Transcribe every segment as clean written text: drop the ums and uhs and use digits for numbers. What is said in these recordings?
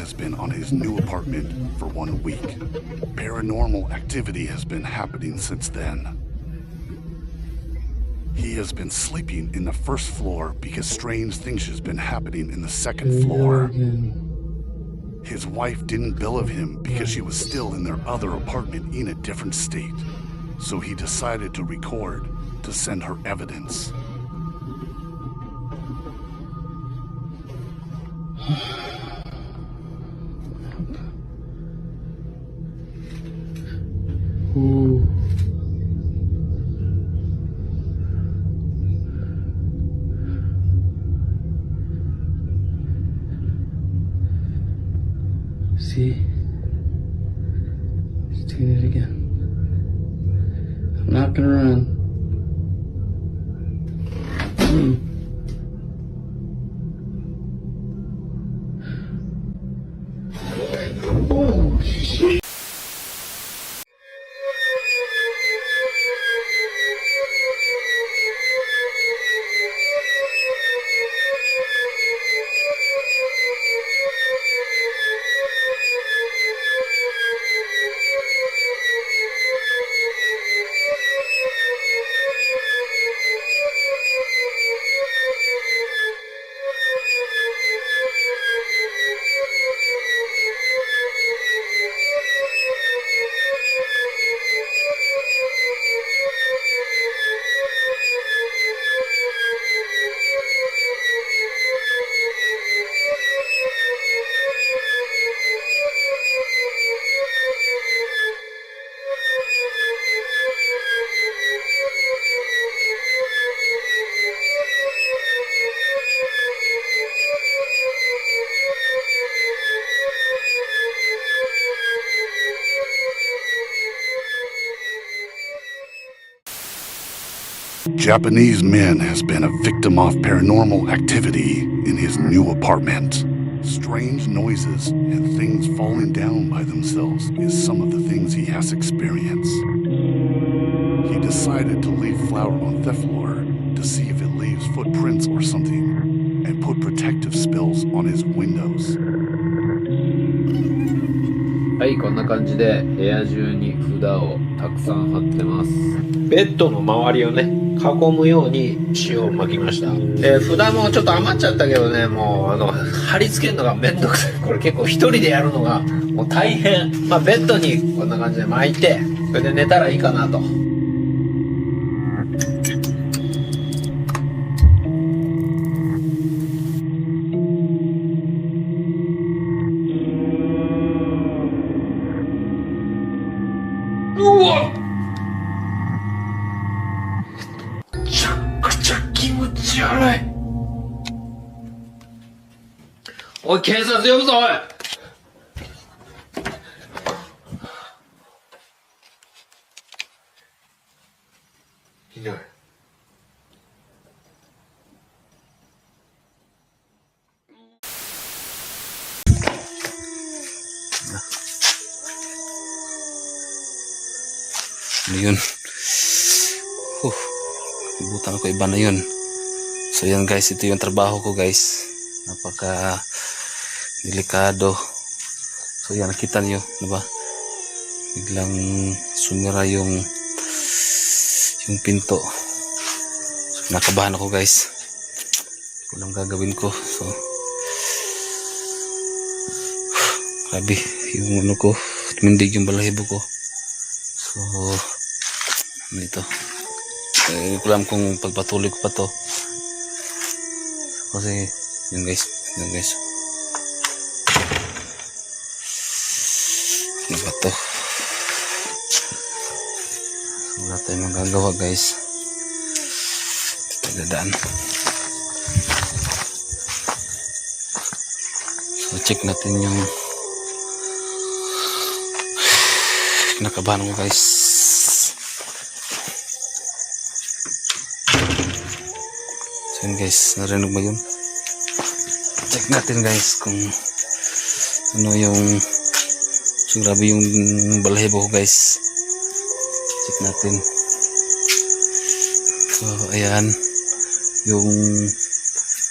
has been on his new apartment for 1 week. Paranormal activity has been happening since then. He has been sleeping in the first floor because strange things has been happening in the second floor. His wife didn't bill of him because she was still in their other apartment in a different state. So he decided to record to send her evidence. Ooh. See? He's doing it again. I'm not gonna run. Oh, shit. Japanese man has been a victim of paranormal activity in his new apartment. Strange noises and things falling down by themselves is some of the things he has experienced. He decided to leave flour on the floor to see if it leaves footprints or something, and put protective spills on his windows. はい、こんな感じで部屋中に札をたくさん貼ってます。ベッドの周りをね囲むように塩を巻きました。札もちょっと余っちゃったけどね、もう貼り付けるのがめんどくさい。これ結構一人でやるのがもう大変。まあベッドにこんな感じで巻いて、それで寝たらいいかなと。うわっ、めちゃくちゃ気持ち悪い。おい、警察呼ぶぞ、おい。いない。Ano yun? Ibutan ako, iba na yun. So yan guys, ito yung trabaho ko guys. Napaka delikado. So yan, nakita niyo, diba? Biglang sumira yung pinto. So, nakabahan ako guys. Walang gagawin ko. So grabe yung ano ko, tumindig yung balahibo ko. So ano ito, hindi ko alam kung pagpatuloy ko pa to kasi yun guys, ano ba to. So wala tayong magagawa guys, pagdadaan. So check natin yung nakabahan ko guys. So yun guys, narinig mo yun? Check natin guys kung ano yung, so grabe yung balahibo ko guys. Check natin. So ayan yung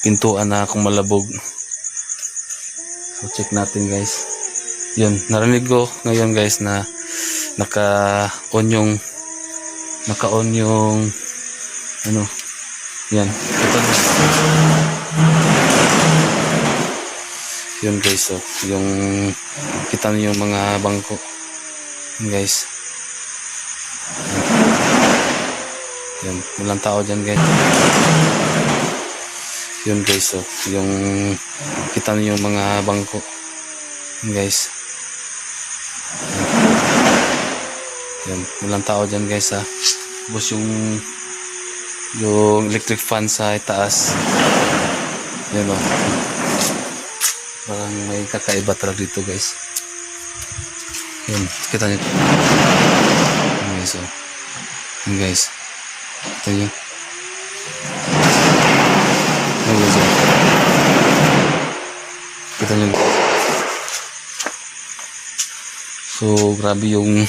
pintuan na akong malabog. So So check natin guys. Yun, narinig ko ngayon guys na naka-on yung ano, yan. Ito na. Yun guys, so yung kita niyo yung mga bangko. Yun guys. Yan, walang tao dyan guys. Yun guys, so yung kita niyo yung mga bangko. Yun guys. Yan, walang tao dyan guys ha. Tapos yung electric fan sa itaas. Yan o. Parang may kakaiba talaga dito guys. Yan, kita nyo. Yan guys o. Yan guys. Ito yun. Yan guys o. Kita nyo. So, grabe yung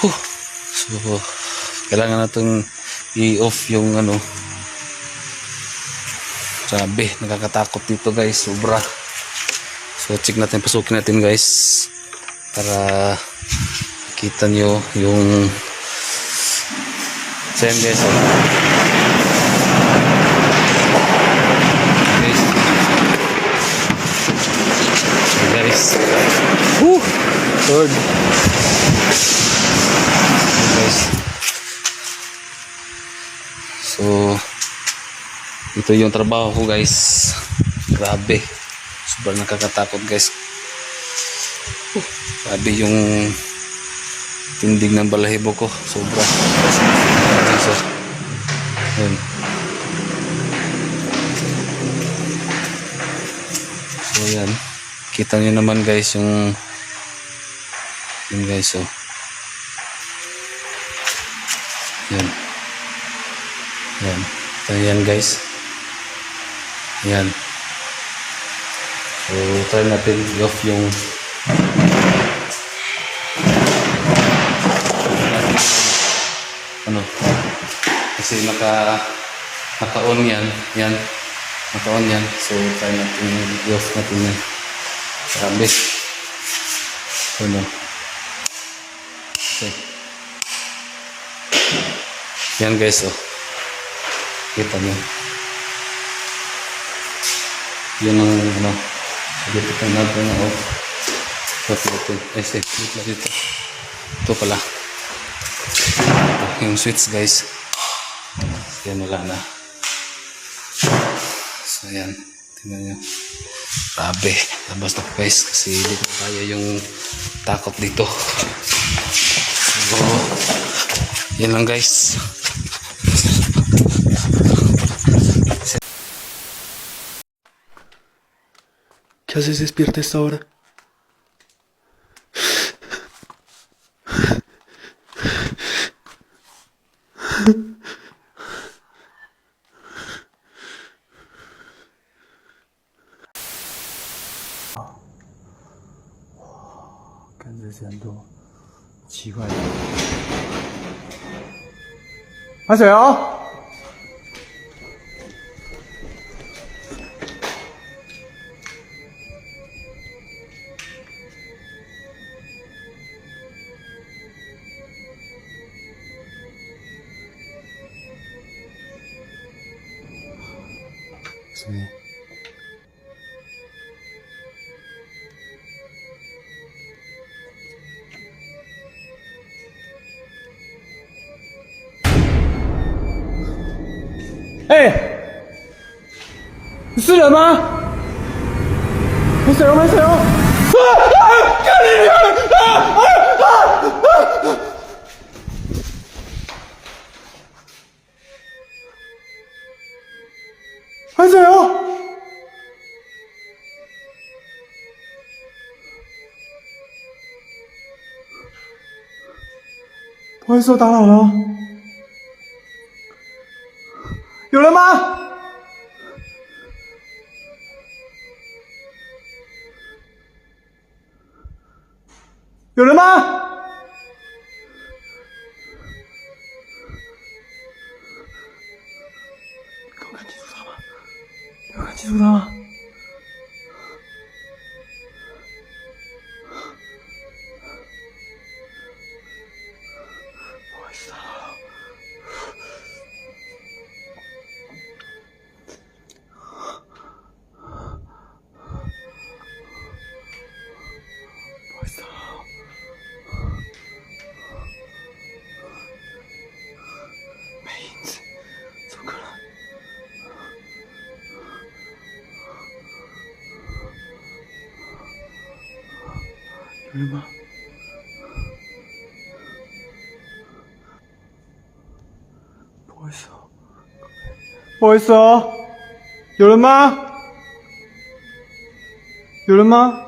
so, kailangan natin i-off yung ano. Grabe, nakakatakot dito guys, sobra. So, check natin, pasukin natin guys para kita nyo yung same guys. Oh. Guys. So, guys. Woo! Lord. Guys. So, ito yung trabaho ko guys. Grabe. Sobrang nakakatakot guys. Grabe yung tindig ng balahibo ko. Sobra. So, yun. So, yan. Kita nyo naman guys yung yun guys. So, yan. Yan. So, yan guys. Yan. So, try natin i-off yung ano. Kasi naka-on yan. Yan. Naka-on yan. So, try natin i-off natin yan. Grabe. Ano. Okay. Yan guys, oh. Kita nyo. Yan ang ano. Dito pa natin na off. Dito. Ito pala. Yung switch guys. Yan wala na. So yan. Tingnan nyo. Grabe. Labas na guys. Kasi hindi ko kaya yung takot dito. So, yan lang guys. ¿Qué haces despierta a esta hora?跟之前都奇怪。拿水啊！ 哎，你是人吗？没水哦，没水哦！看你！没水哦！不好意思，我打扰了。有人吗？有人吗？你给我看清楚他吗？你给我看清楚他吗？不好意思哦，不好意思哦，有人吗？有人吗？